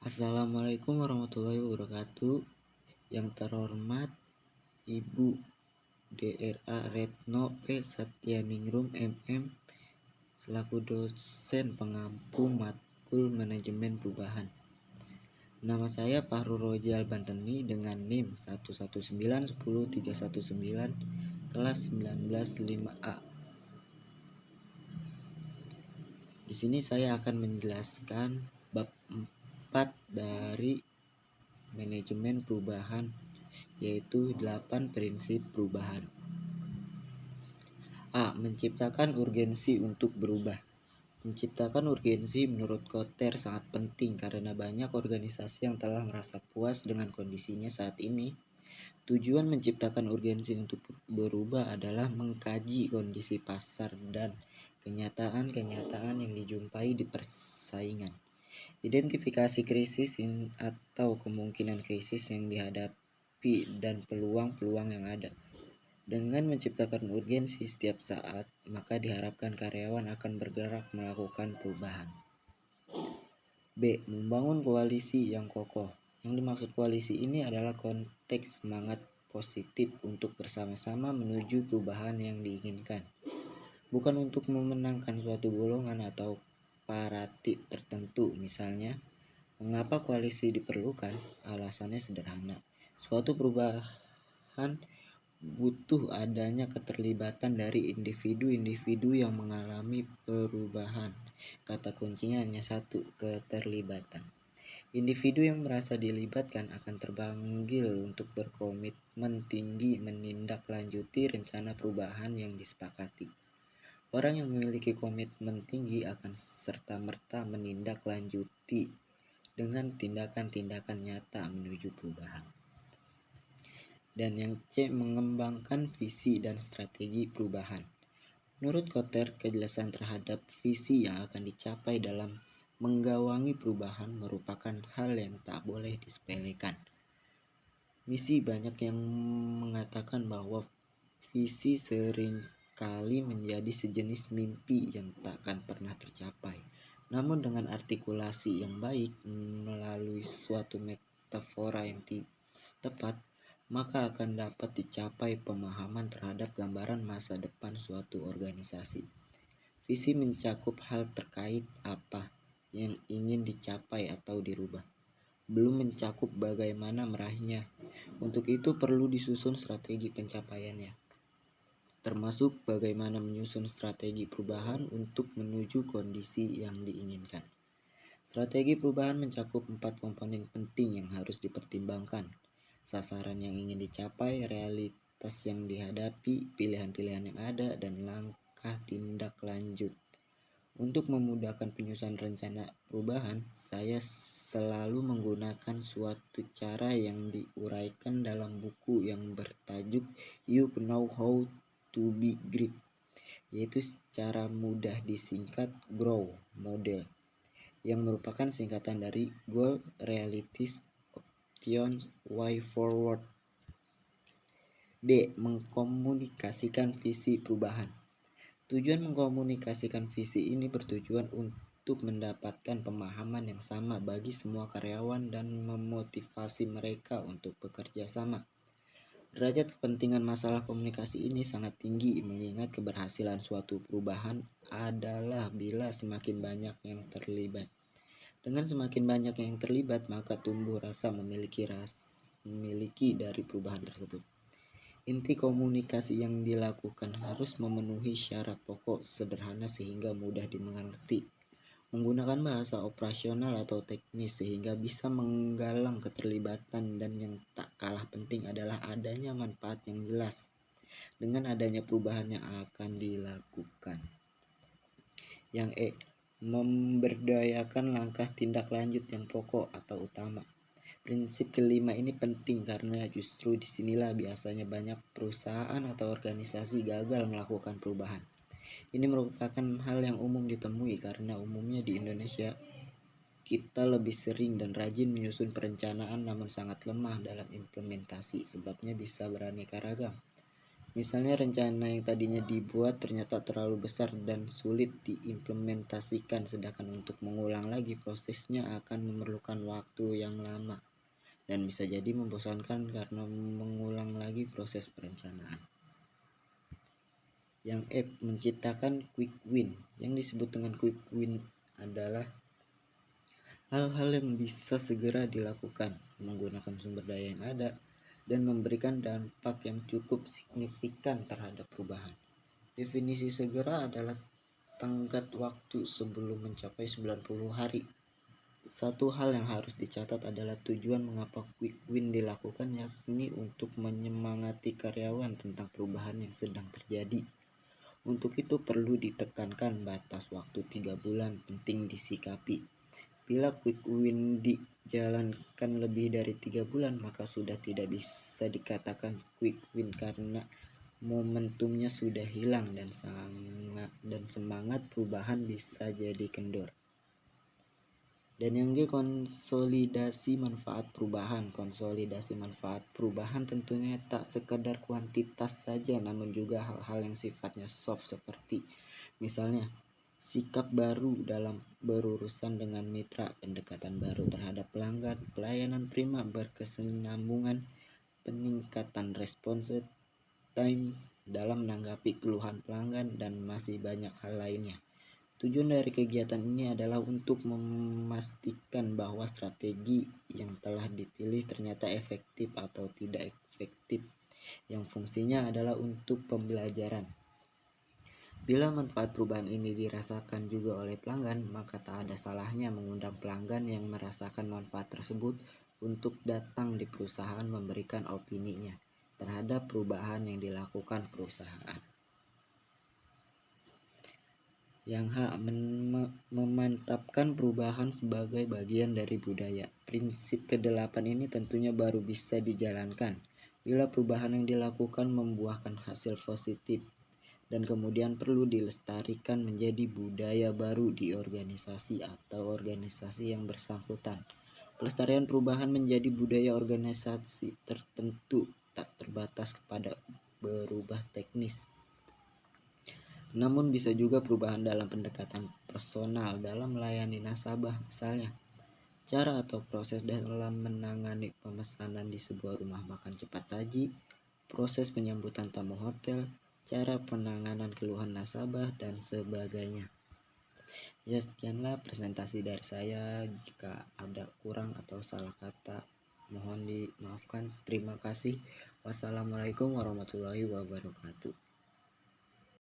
Assalamualaikum warahmatullahi wabarakatuh. Yang terhormat Ibu Dra. Retno P. Satyaningrum MM selaku dosen pengampu matkul manajemen perubahan. Nama saya Fahrul Rojal Banteni dengan NIM 11910319 kelas 195A. Di sini saya akan menjelaskan bab 4 dari manajemen perubahan, yaitu 8 prinsip perubahan. A. Menciptakan urgensi untuk berubah. Menciptakan urgensi menurut Kotter sangat penting karena banyak organisasi yang telah merasa puas dengan kondisinya saat ini. Tujuan menciptakan urgensi untuk berubah adalah mengkaji kondisi pasar dan kenyataan-kenyataan yang dijumpai di persaingan. Identifikasi krisis atau kemungkinan krisis yang dihadapi dan peluang-peluang yang ada. Dengan menciptakan urgensi setiap saat, maka diharapkan karyawan akan bergerak melakukan perubahan. B. Membangun koalisi yang kokoh. Yang dimaksud koalisi ini adalah konteks semangat positif untuk bersama-sama menuju perubahan yang diinginkan. Bukan untuk memenangkan suatu golongan atau partai tertentu. Misalnya, mengapa koalisi diperlukan? Alasannya sederhana. Suatu perubahan butuh adanya keterlibatan dari individu-individu yang mengalami perubahan. Kata kuncinya hanya satu, keterlibatan. Individu yang merasa dilibatkan akan terpanggil untuk berkomitmen tinggi menindaklanjuti rencana perubahan yang disepakati. Orang yang memiliki komitmen tinggi akan serta-merta menindaklanjuti dengan tindakan-tindakan nyata menuju perubahan. Dan yang C. Mengembangkan visi dan strategi perubahan. Menurut Kotter, kejelasan terhadap visi yang akan dicapai dalam menggawangi perubahan merupakan hal yang tak boleh disepelekan. Misi banyak yang mengatakan bahwa visi seringkali menjadi sejenis mimpi yang tak akan pernah tercapai. Namun dengan artikulasi yang baik melalui suatu metafora yang tepat, maka akan dapat dicapai pemahaman terhadap gambaran masa depan suatu organisasi. Visi mencakup hal terkait apa yang ingin dicapai atau dirubah, belum mencakup bagaimana meraihnya. Untuk itu perlu disusun strategi pencapaiannya, termasuk bagaimana menyusun strategi perubahan untuk menuju kondisi yang diinginkan. Strategi perubahan mencakup 4 komponen penting yang harus dipertimbangkan: sasaran yang ingin dicapai, realitas yang dihadapi, pilihan-pilihan yang ada, dan langkah tindak lanjut. Untuk memudahkan penyusunan rencana perubahan, saya selalu menggunakan suatu cara yang diuraikan dalam buku yang bertajuk You Know How to Be Great, yaitu secara mudah disingkat GROW Model, yang merupakan singkatan dari Goal, Realities, Options, Way Forward. D. Mengkomunikasikan visi perubahan. Tujuan mengkomunikasikan visi ini bertujuan untuk mendapatkan pemahaman yang sama bagi semua karyawan dan memotivasi mereka untuk bekerja sama. Derajat kepentingan masalah komunikasi ini sangat tinggi mengingat keberhasilan suatu perubahan adalah bila semakin banyak yang terlibat. Dengan semakin banyak yang terlibat, maka tumbuh rasa memiliki dari perubahan tersebut. Inti komunikasi yang dilakukan harus memenuhi syarat pokok sederhana sehingga mudah dimengerti, menggunakan bahasa operasional atau teknis sehingga bisa menggalang keterlibatan, dan yang tak kalah penting adalah adanya manfaat yang jelas dengan adanya perubahan yang akan dilakukan. Yang E. Memberdayakan langkah tindak lanjut yang pokok atau utama. Prinsip kelima ini penting karena justru disinilah biasanya banyak perusahaan atau organisasi gagal melakukan perubahan. Ini merupakan hal yang umum ditemui karena umumnya di Indonesia kita lebih sering dan rajin menyusun perencanaan namun sangat lemah dalam implementasi, sebabnya bisa beraneka ragam. Misalnya rencana yang tadinya dibuat ternyata terlalu besar dan sulit diimplementasikan, sedangkan untuk mengulang lagi prosesnya akan memerlukan waktu yang lama dan bisa jadi membosankan karena mengulang lagi proses perencanaan. Yang menciptakan quick win. Yang disebut dengan quick win adalah hal-hal yang bisa segera dilakukan menggunakan sumber daya yang ada dan memberikan dampak yang cukup signifikan terhadap perubahan. Definisi segera adalah tenggat waktu sebelum mencapai 90 hari. Satu hal yang harus dicatat adalah tujuan mengapa quick win dilakukan, yakni untuk menyemangati karyawan tentang perubahan yang sedang terjadi. Untuk itu perlu ditekankan batas waktu 3 bulan penting disikapi. Bila quick win dijalankan lebih dari 3 bulan, maka sudah tidak bisa dikatakan quick win karena momentumnya sudah hilang dan semangat perubahan bisa jadi kendor. Dan yang konsolidasi manfaat perubahan. Konsolidasi manfaat perubahan tentunya tak sekedar kuantitas saja, namun juga hal-hal yang sifatnya soft seperti misalnya sikap baru dalam berurusan dengan mitra, pendekatan baru terhadap pelanggan, pelayanan prima berkesinambungan, peningkatan response time dalam menanggapi keluhan pelanggan, dan masih banyak hal lainnya. Tujuan dari kegiatan ini adalah untuk memastikan bahwa strategi yang telah dipilih ternyata efektif atau tidak efektif, yang fungsinya adalah untuk pembelajaran. Bila manfaat perubahan ini dirasakan juga oleh pelanggan, maka tak ada salahnya mengundang pelanggan yang merasakan manfaat tersebut untuk datang di perusahaan memberikan opininya terhadap perubahan yang dilakukan perusahaan. Yang memantapkan perubahan sebagai bagian dari budaya. Prinsip ke-8 ini tentunya baru bisa dijalankan bila perubahan yang dilakukan membuahkan hasil positif dan kemudian perlu dilestarikan menjadi budaya baru di organisasi atau organisasi yang bersangkutan. Pelestarian perubahan menjadi budaya organisasi tertentu tak terbatas kepada berubah teknis, namun bisa juga perubahan dalam pendekatan personal dalam melayani nasabah, misalnya cara atau proses dalam menangani pemesanan di sebuah rumah makan cepat saji, proses penyambutan tamu hotel, cara penanganan keluhan nasabah, dan sebagainya. Ya, sekianlah presentasi dari saya. Jika ada kurang atau salah kata, mohon dimaafkan. Terima kasih. Wassalamualaikum warahmatullahi wabarakatuh.